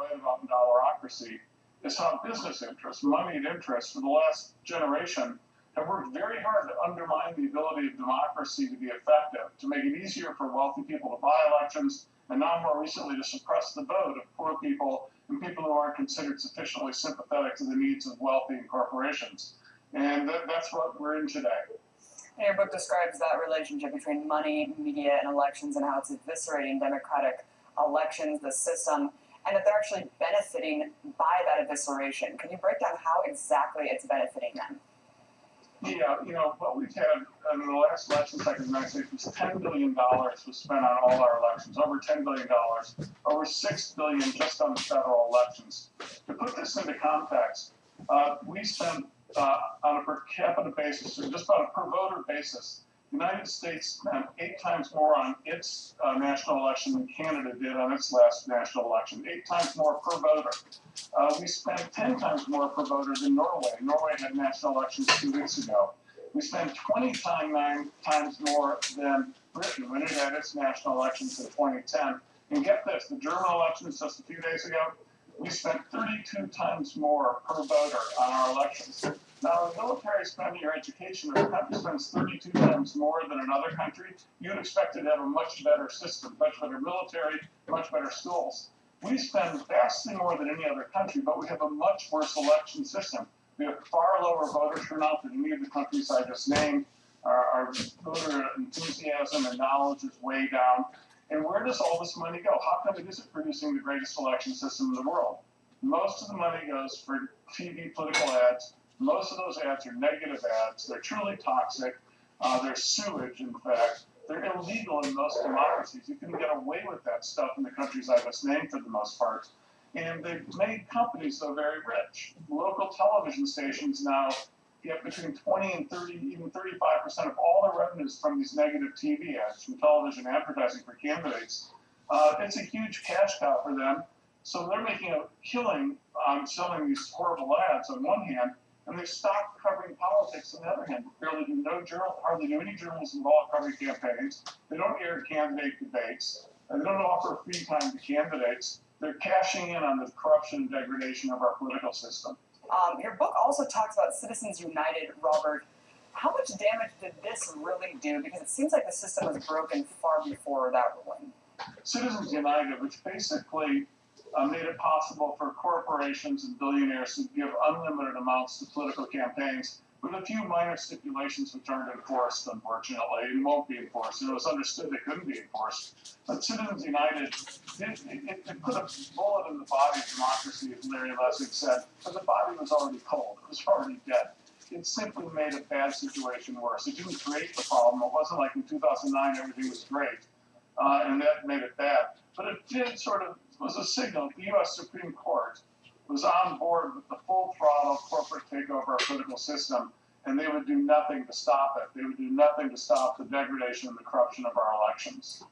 write about in Dollarocracy is how business interests, moneyed interests for the last generation have worked very hard to undermine the ability of democracy to be effective, to make it easier for wealthy people to buy elections, and now more recently to suppress the vote of poor people and people who aren't considered sufficiently sympathetic to the needs of wealthy and corporations. And that's what we're in today. And your book describes that relationship between money, media, and elections and how it's eviscerating democratic elections, the system, and that they're actually benefiting by that evisceration. Can you break down how exactly it's benefiting them? Yeah, what we've had in the last election cycle in the United States was $10 billion was spent on all our elections, over $10 billion, over $6 billion just on the federal elections. To put this into context, we spent on a per capita basis, or just about a per voter basis, the United States spent 8 times more on its national election than Canada did on its last national election, 8 times more per voter. We spent 10 times more per voter than Norway. Norway had national elections 2 weeks ago. We spent 20 times more than Britain when it had its national elections in 2010. And get this, the German elections just a few days ago, we spent 32 times more per voter on our elections. Now, the military spending or education, if a country spends 32 times more than another country, you'd expect it to have a much better system, much better military, much better schools. We spend vastly more than any other country, but we have a much worse election system. We have far lower voter turnout than any of the countries I just named. Our voter enthusiasm and knowledge is way down. And where does all this money go? How come it isn't producing the greatest election system in the world? Most of the money goes for TV political ads. Most of those ads are negative ads. They're truly toxic. They're sewage, in fact. They're illegal in most democracies. You can get away with that stuff in the countries I just named for the most part. And they've made companies, though, very rich. Local television stations now get between 20 and 30, even 35% of all the revenues from these negative TV ads, from television advertising for candidates. It's a huge cash cow for them. So they're making a killing on selling these horrible ads on one hand, and they stopped covering politics on the other hand. Hardly do any journalism at all covering campaigns. They don't air candidate debates. They don't offer free time to candidates. They're cashing in on the corruption and degradation of our political system. Your book also talks about Citizens United, Robert. How much damage did this really do? Because it seems like the system was broken far before that ruling. Citizens United, which basically made it possible for corporations and billionaires to give unlimited amounts to political campaigns, with a few minor stipulations which aren't enforced, unfortunately, and won't be enforced. And it was understood they couldn't be enforced. But Citizens United, it put a bullet in the body of democracy, as Larry Lessig said, but the body was already cold. It was already dead. It simply made a bad situation worse. It didn't create the problem. It wasn't like in 2009 everything was great, and that made it bad. But it did was a signal. The U.S. Supreme Court was on board with the full throttle corporate takeover of our political system, and they would do nothing to stop it. They would do nothing to stop the degradation and the corruption of our elections.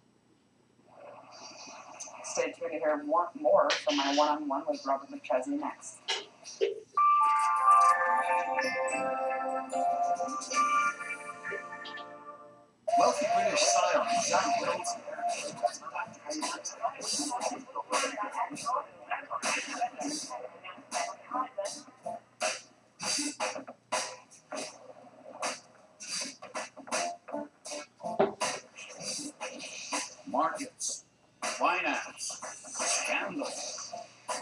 Stay tuned to hear more from my one-on-one with Robert McChesney next. Wealthy British scion Jack Wilson. Markets, finance, scandals.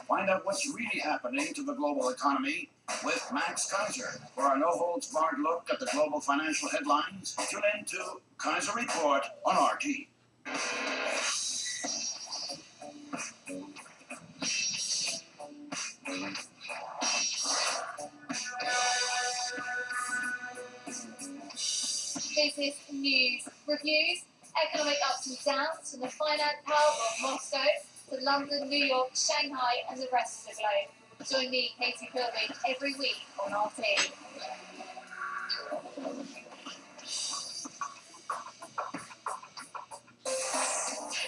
Find out what's really happening to the global economy with Max Kaiser for a no-holds-barred look at the global financial headlines. Tune in to Kaiser Report on RT. Business news, reviews, economic ups and downs from the finance powerhouse of Moscow to London, New York, Shanghai, and the rest of the globe. Join me, Katie Pilgrim, every week on RT.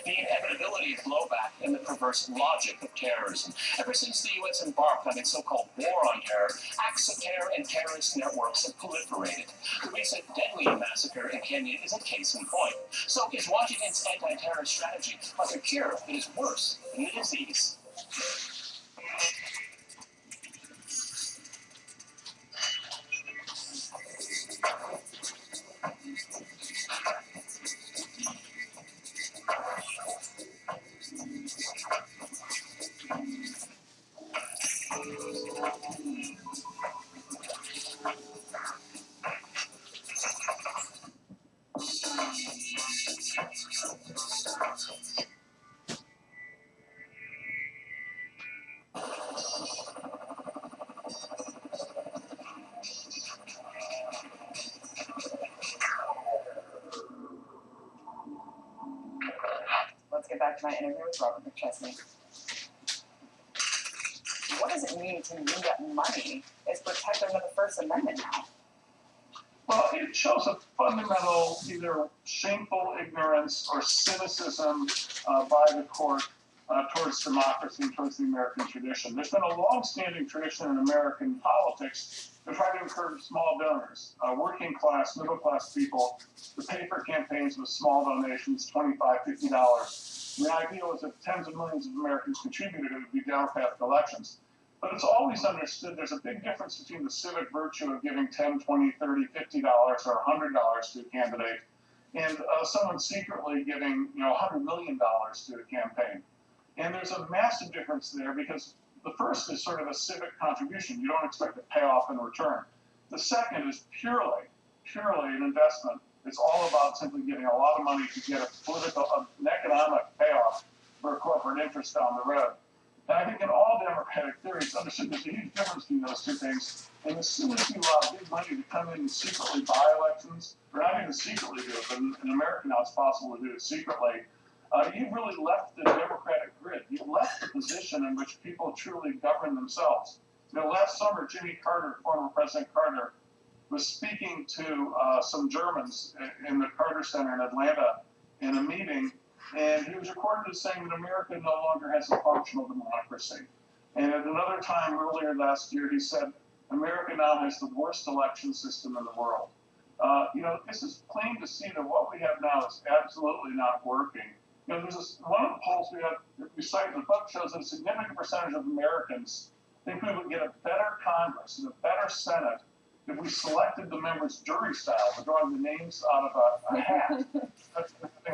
The inevitability of blowback and the perverse logic of terrorism. Ever since the U.S. embarked on its so-called war on terror, acts of terror and terrorist networks have proliferated. The recent deadly massacre in Kenya is a case in point. So is Washington's anti-terror strategy like a cure that is worse than the disease? back to my interview with Robert McChesney. What does it mean to you that money is protected under the First Amendment now? Well, it shows a fundamental either shameful ignorance or cynicism by the court towards democracy and towards the American tradition. There's been a long-standing tradition in American politics to try to encourage small donors, working class, middle class people to pay for campaigns with small donations, $25, $50. And the idea was that tens of millions of Americans contributed, it would be Democratic elections. But it's always understood there's a big difference between the civic virtue of giving $10, $20, $30, $50, or $100 to a candidate and someone secretly giving $100 million to a campaign. And there's a massive difference there because the first is sort of a civic contribution. You don't expect a payoff in return. The second is purely an investment. It's all about simply giving a lot of money to get a political, an economic payoff for a corporate interest down the road. And I think in all democratic theory, it's understood there's a huge difference between those two things. And as soon as you allow big money to come in and secretly buy elections, or not even secretly do it, but in America now it's possible to do it secretly, you've really left the democratic grid. You've left the position in which people truly govern themselves. Last summer, Jimmy Carter, former President Carter, was speaking to some Germans in the Carter Center in Atlanta in a meeting, and he was recorded as saying that America no longer has a functional democracy. And at another time earlier last year, he said, America now has the worst election system in the world. This is plain to see that what we have now is absolutely not working. There's one of the polls we cite in the book shows that a significant percentage of Americans think we would get a better Congress and a better Senate if we selected the members jury style, drawing the names out of a hat,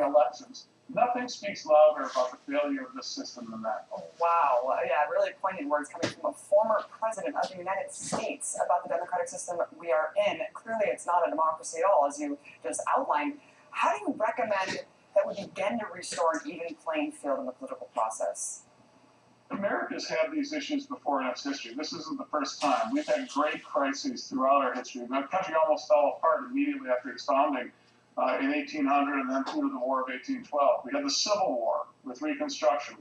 elections. Nothing speaks louder about the failure of this system than that. Oh, wow. Yeah, really poignant words coming from a former president of the United States about the democratic system we are in. Clearly, it's not a democracy at all, as you just outlined. How do you recommend that we begin to restore an even playing field in the political process? America's had these issues before in its history. This isn't the first time. We've had great crises throughout our history. The country almost fell apart immediately after its founding in 1800 and then through the War of 1812. We had the Civil War with Reconstruction.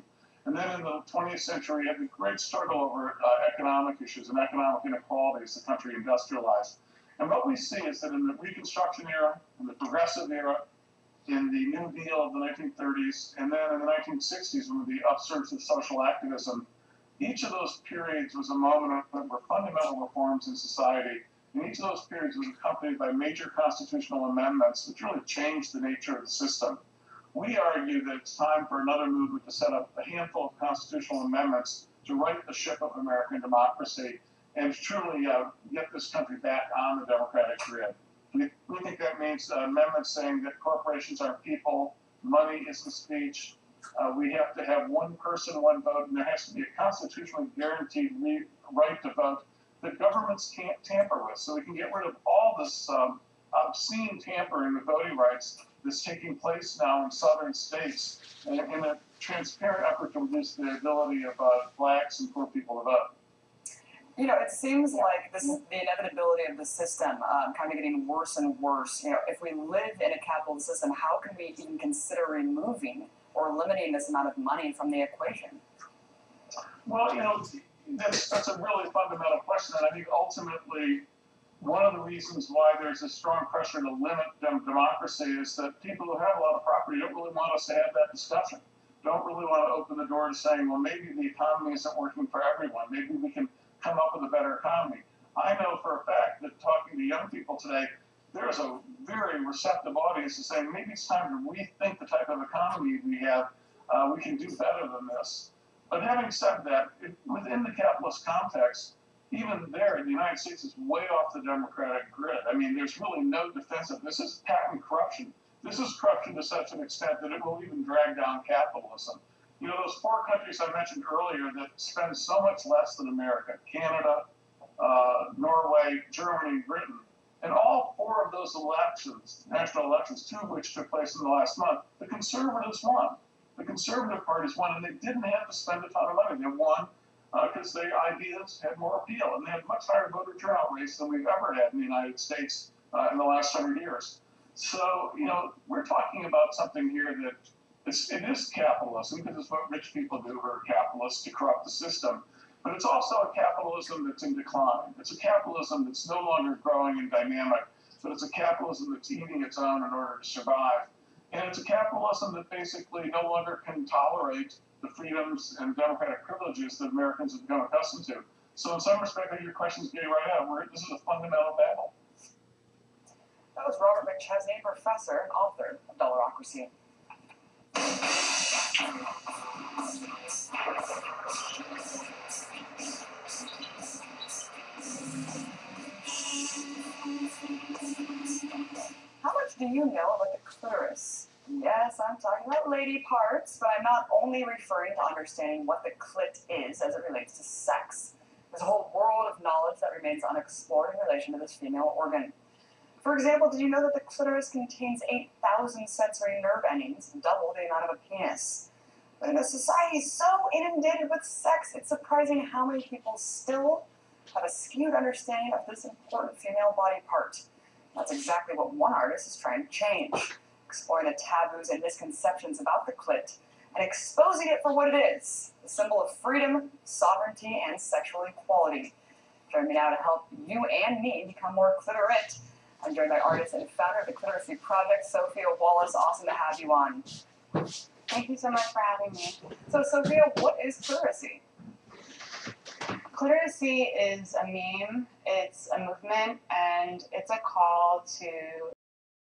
And then in the 20th century, we had the great struggle over economic issues and economic inequality as the country industrialized. And what we see is that in the Reconstruction era, in the Progressive era, in the New Deal of the 1930s, and then in the 1960s with the upsurge of social activism, each of those periods was a moment of fundamental reforms in society. And each of those periods was accompanied by major constitutional amendments which really changed the nature of the system. We argue that it's time for another movement to set up a handful of constitutional amendments to right the ship of American democracy and truly get this country back on the democratic grid. We think that means amendments saying that corporations are people, money isn't speech. We have to have one person, one vote, and there has to be a constitutionally guaranteed right to vote that governments can't tamper with. So we can get rid of all this obscene tampering with voting rights that's taking place now in southern states in a transparent effort to reduce the ability of blacks and poor people to vote. It seems like this is the inevitability of the system kind of getting worse and worse. If we live in a capitalist system, how can we even consider removing or limiting this amount of money from the equation? Well, that's a really fundamental question, and I think ultimately one of the reasons why there's a strong pressure to limit democracy is that people who have a lot of property don't really want us to have that discussion. Don't really want to open the door to saying, well, maybe the economy isn't working for everyone. Maybe we can come up with a better economy. I know for a fact that talking to young people today, there's a very receptive audience to saying maybe it's time to rethink the type of economy we have. We can do better than this. But having said that, within the capitalist context, even there, the United States is way off the democratic grid. I mean, there's really no defense of this. Is patent corruption. This is corruption to such an extent that it will even drag down capitalism. Those four countries I mentioned earlier that spend so much less than America, Canada, Norway, Germany, Britain, and all four of those elections, national elections, two of which took place in the last month, the conservatives won. The conservative parties won, and they didn't have to spend a ton of money. They won because their ideas had more appeal, and they had much higher voter turnout rates than we've ever had in the United States in the last 100 years. So, we're talking about something here that It is capitalism because it's what rich people do who are capitalists to corrupt the system. But it's also a capitalism that's in decline. It's a capitalism that's no longer growing and dynamic, but it's a capitalism that's eating its own in order to survive. And it's a capitalism that basically no longer can tolerate the freedoms and democratic privileges that Americans have become accustomed to. So in some respect, your question's getting right at, this is a fundamental battle. That was Robert McChesney, professor and author of Dollarocracy. How much do you know about the clitoris? Yes, I'm talking about lady parts, but I'm not only referring to understanding what the clit is as it relates to sex. There's a whole world of knowledge that remains unexplored in relation to this female organ. For example, did you know that the clitoris contains 8,000 sensory nerve endings, double the amount of a penis? But in a society so inundated with sex, it's surprising how many people still have a skewed understanding of this important female body part. That's exactly what one artist is trying to change, exploring the taboos and misconceptions about the clit and exposing it for what it is, the symbol of freedom, sovereignty, and sexual equality. Join me now to help you and me become more clitorate. I'm joined by artist and founder of the Cliteracy Project, Sophia Wallace. Awesome to have you on. Thank you so much for having me. So, Sophia, what is Cliteracy? Cliteracy is a meme, it's a movement, and it's a call to